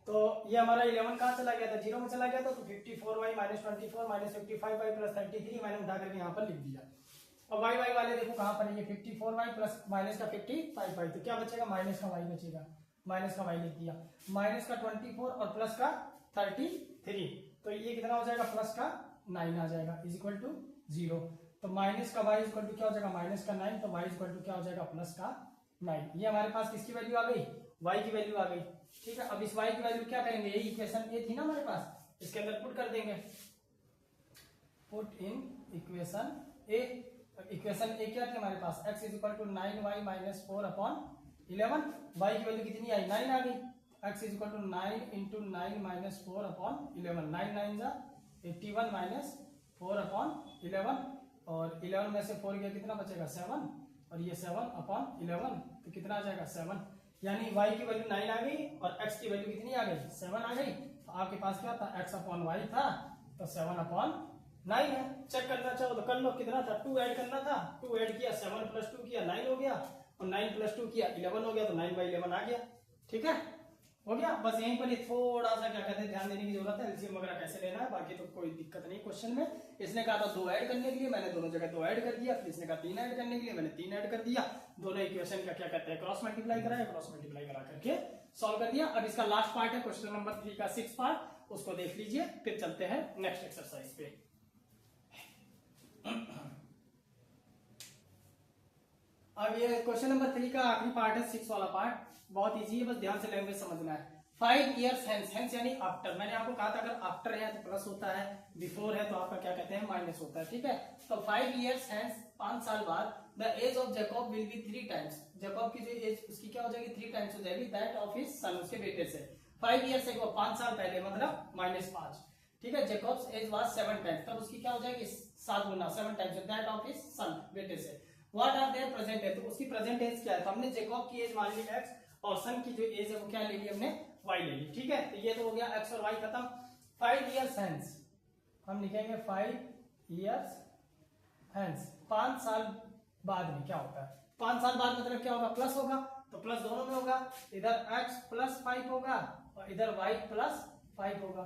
तो ये हमारा 11 कहाँ चला गया था, 0 में चला गया था, तो 54y minus 24 minus 55y plus 33 मैंने उठा करके यहाँ पर लिख दिया। अब y y वाले देखो कहाँ पर है, ये 54y प्लस माइनस का 55y, तो क्या बचेगा, माइनस का y बचेगा, माइनस का y लिख दिया, माइनस का 24 और प्लस का 33, तो ये कितना हो जाएगा, प्लस का 9 आ जाएगा, इज इक्वल टू 0। तो माइनस का y इक्वल टू क्या हो जाएगा, माइनस का 9, तो y इक्वल टू क्या हो जाएगा, प्लस का 9। ये हमारे पास किसकी वैल्यू आ गई, y की वैल्यू आ गई। ठीक है, अब इस y की वैल्यू क्या करेंगे, ये इक्वेशन ए थी ना हमारे पास, इसके अंदर पुट कर देंगे, put in equation A. Equation A क्या थी हमारे पास, x is equal to 9y minus 4/11, y की वैल्यू कितनी आई, 9 आ गई, x is equal to 9 into 9 minus 4/11, 9 9 जा 81 माइनस 4/11, और 11 में से 4 गया कितना बचेगा, 7, और ये 7/11, तो कितना आ जाएगा, 7, यानी y की वैल्यू 9 आ गई और x की वैल्यू कितनी आ गई, 7 आ गई। तो आपके पास क्या था, x/y था, तो 7/9 है। चेक करना चाहो तो कर लो, कितना था, 2 ऐड करना था, 2 ऐड किया, 7 प्लस 2 किया 9 हो गया, और 9 प्लस 2 किया 11 हो गया, तो 9/11 आ गया। ठीक है, हो गया। बस यहीं पर ही थोड़ा सा क्या कहते हैं ध्यान देने की जरूरत है, एलसीएम वगैरह कैसे लेना है, बाकी तो कोई दिक्कत नहीं क्वेश्चन में। इसने कहा था 2 ऐड करने के लिए, मैंने दोनों जगह 2 ऐड कर दिया, फिर इसने कहा 3 ऐड करने के लिए, मैंने 3 ऐड कर दिया, दोनों इक्वेशन का क्या कहते हैं क्रॉस मल्टीप्लाई कराया, क्रॉस मल्टीप्लाई करा करके सॉल्व कर दिया। अब इसका लास्ट पार्ट है क्वेश्चन नंबर 3 का 6 पार्ट, उसको देख लीजिए, फिर चलते हैं नेक्स्ट एक्सरसाइज पे। अब ये क्वेश्चन नंबर 3 का आखिरी पार्ट है, 6 वाला पार्ट, बहुत इजी है, बस ध्यान से लैंग्वेज समझना है। 5 years hence, hence यानी आफ्टर, मैंने आपको कहा था अगर आफ्टर है तो प्लस होता है, बिफोर है तो आपका क्या कहते हैं माइनस होता है। ठीक है, तो 5 years hence, 5 साल बाद, the age of Jacob will be 3 times, Jacob की जो एज उसकी क्या हो जाएगी, 3 times हो जाएगी दैट ऑफ हिज सन, उसके बेटे से। 5 years ago, 5 साल पहले, मतलब -5। ठीक है, जैकब्स एज वाज 7 times, तब उसकी क्या हो जाएगी 7 गुना, 7 times that of his son, बेटे से। What are their present age, तो उसकी प्रेजेंट एज क्या है, तो हमने जैकब की एज मान ली x, और सन की जो एज है वो क्या ले ली हमने, y ले ली। ठीक है, तो ये तो हो गया x और y खत्म। 5 years hence, हम लिखेंगे 5 years hence, 5 साल बाद में क्या होता है, 5 साल बाद मतलब क्या होगा, प्लस होगा, तो प्लस दोनों में होगा, इधर x प्लस 5 होगा और इधर y प्लस 5 होगा।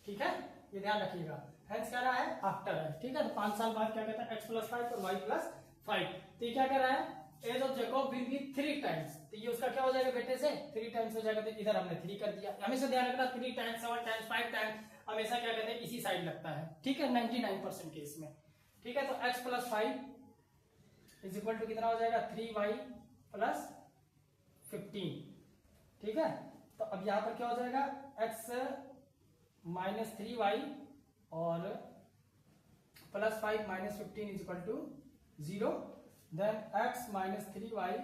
ठीक है, ये ध्यान रखिएगा, hence कह रहा है आफ्टर है। ठीक है, तो 5 साल बाद क्या कहता है, x प्लस 5 और y प्लस 5, तो ये क्या कह रहा है, age of Jacob will be 3 times, तो ये उसका क्या हो जाएगा बेटे से 3 times हो जाएगा, तो इधर हमने 3 कर दिया। हमेशा ध्यान रखना 3 times 7 times 5 times हमेशा क्या कहते हैं इसी साइड लगता है। ठीक है, 99% केस में। ठीक है, तो x plus 5 is equal to कितना हो जाएगा, 3y प्लस 15। ठीक है, तो अब यहां पर क्या हो जाएगा, x माइनस 3y और plus 5 minus 15 is equal to 0। Then x minus 3y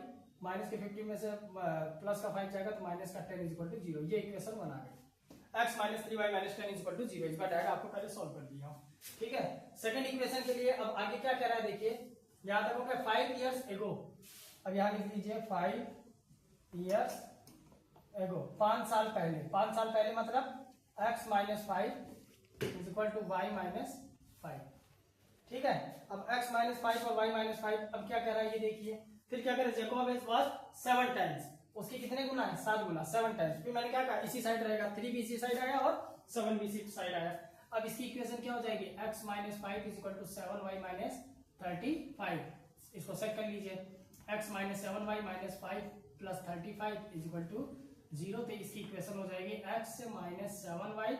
minus के 15 में से प्लस का 5 जाएगा, तो माइनस का 10 इज इक्वल टू 0। ये इक्वेशन बना गई, x minus 3y minus 10 is equal to 0। इसका डायरेक्ट आपको पहले सॉल्व कर दिया हूं। ठीक है, सेकंड इक्वेशन के लिए अब आगे क्या कह रहा है देखिए, यहां तक हो गया 5 years ago, अब यहां लिख लीजिए 5 years ago, 5 साल पहले, 5 साल पहले मतलब x minus 5 is equal to y minus 5। ठीक है, अब x माइनस 5 और y माइनस 5, अब क्या कह रहा है ये देखिए, फिर क्या कह रहा है, जैकब एज वाज 7 times, उसकी कितने गुना है, 7 गुना, 7 times, फिर मैंने क्या कहा इसी साइड रहेगा, 3 भी इसी साइड आया और 7 भी इसी साइड आया। अब इसकी इक्वेशन क्या हो जाएगी, x minus 5 is equal to 7y minus 35, इसको सेट कर लीजिए, x minus 7y minus 5 plus 35 is equal to 0, तो इसकी इक्वेशन हो जाएगी x माइनस 7y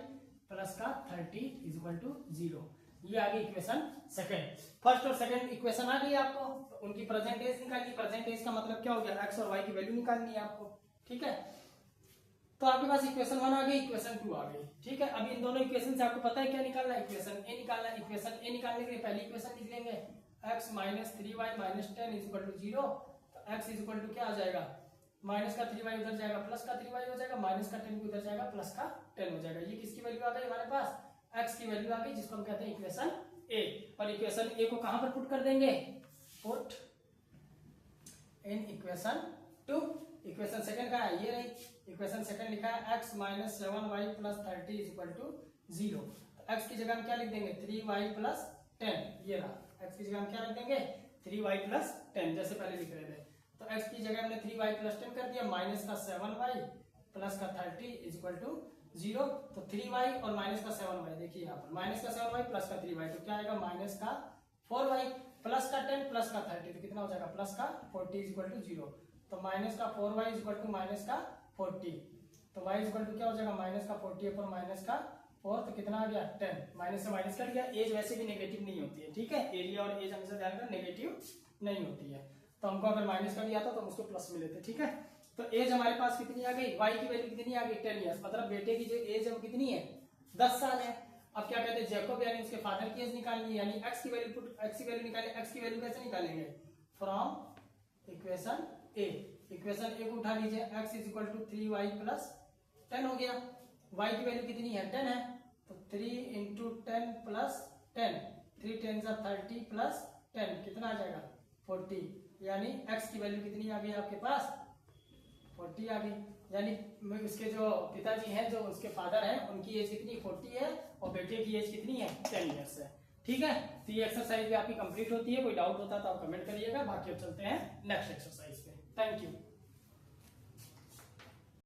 प्लस का 30 इज इक्वल टू 0। ये आ गई इक्वेशन सेकंड। फर्स्ट और सेकंड इक्वेशन आ गई आपको, तो उनकी प्रेजेंट एज निकालिए। प्रेजेंट एज का मतलब क्या हो गया, x और y की वैल्यू निकालनी है आपको। ठीक है, तो आपके पास इक्वेशन 1 आ गई, इक्वेशन 2 आ गई। ठीक है, अब इन दोनों इक्वेशन से आपको पता है क्या निकालना है, इक्वेशन ए निकालना है। इक्वेशन ए निकालने के लिए पहली इक्वेशन लिख लेंगे, x minus 3y minus 10 is equal to 0, तो x इज इक्वल टू क्या आ जाएगा, माइनस का 3y उधर जाएगा, प्लस का 3y हो जाएगा, माइनस का 10 उधर जाएगा, प्लस का 10 हो जाएगा। ये किसकी वैल्यू आ गई हमारे पास, x की वैल्यू आ गई, जिसको हम कहते हैं इक्वेशन ए। और इक्वेशन ए को कहां पर पुट कर देंगे, put in equation 2। Equation second का है, ये रही इक्वेशन सेकंड लिखा है, x minus 7y plus 30 is equal to 0। तो x की जगह हम क्या लिख देंगे, 3y प्लस 10, ये रहा, x की जगह हम क्या लिख देंगे, 3y प्लस 10, जैसे पहले लिख रहे थे। तो x की जगह हमने 3y प्लस 10 कर दिया, माइनस का 7y प्लस का 30 इज इक्वल टू 0। तो 3y और माइनस का 7y, देखिए यहाँ पर माइनस का 7y प्लस का 3y, तो क्या आएगा माइनस का 4y प्लस का 10 प्लस का 30, तो कितना हो जाएगा प्लस का 40 इज इक्वल टू 0। तो माइनस का 4y is equal to minus का 40, तो y इज इक्वल टू क्या हो जाएगा माइनस का 40 ऊपर माइनस का 4, तो कितना आ गया 10, माइनस से माइनस कट गया। एज वैसे भी नेगेटिव नहीं होती है, ठीक है, एरिया और एज हमेशा ध्यान रखना नेगेटिव नहीं होती है। तो हमको अगर माइनस का भी आता तो हम उसको प्लस में लेते, ठीक है। तो एज हमारे पास कितनी आ गई, y की वैल्यू कितनी आ गई 10 ईयर्स, मतलब बेटे की जो एज है वो कितनी है 10 साल है। अब क्या कहते हैं जैकोब यानी उसके फादर की एज निकालनी है, यानी x की वैल्यू निकालें। x की वैल्यू कैसे निकालेंगे, from equation a, equation a को उठा लीजिए, x is equal to 3y plus 10 हो गया। y की वैल्यू कितनी है 10 है, तो 3 इंटू 10 प्लस 10, 3 10 जा 30 प्लस 10 कितना आ जाएगा 40, यानी x की वैल्यू कितनी आ गई आपके पास 40 आ गई। यानी उसके जो पिताजी हैं, जो उसके फादर हैं, उनकी एज कितनी 40 है और बेटे की एज कितनी है 10 ईयर्स है, ठीक है। तो ये एक्सरसाइज भी आपकी कंप्लीट होती है। कोई डाउट होता है तो आप कमेंट करिएगा, बाकी अब चलते हैं नेक्स्ट एक्सरसाइज पे। Thank you.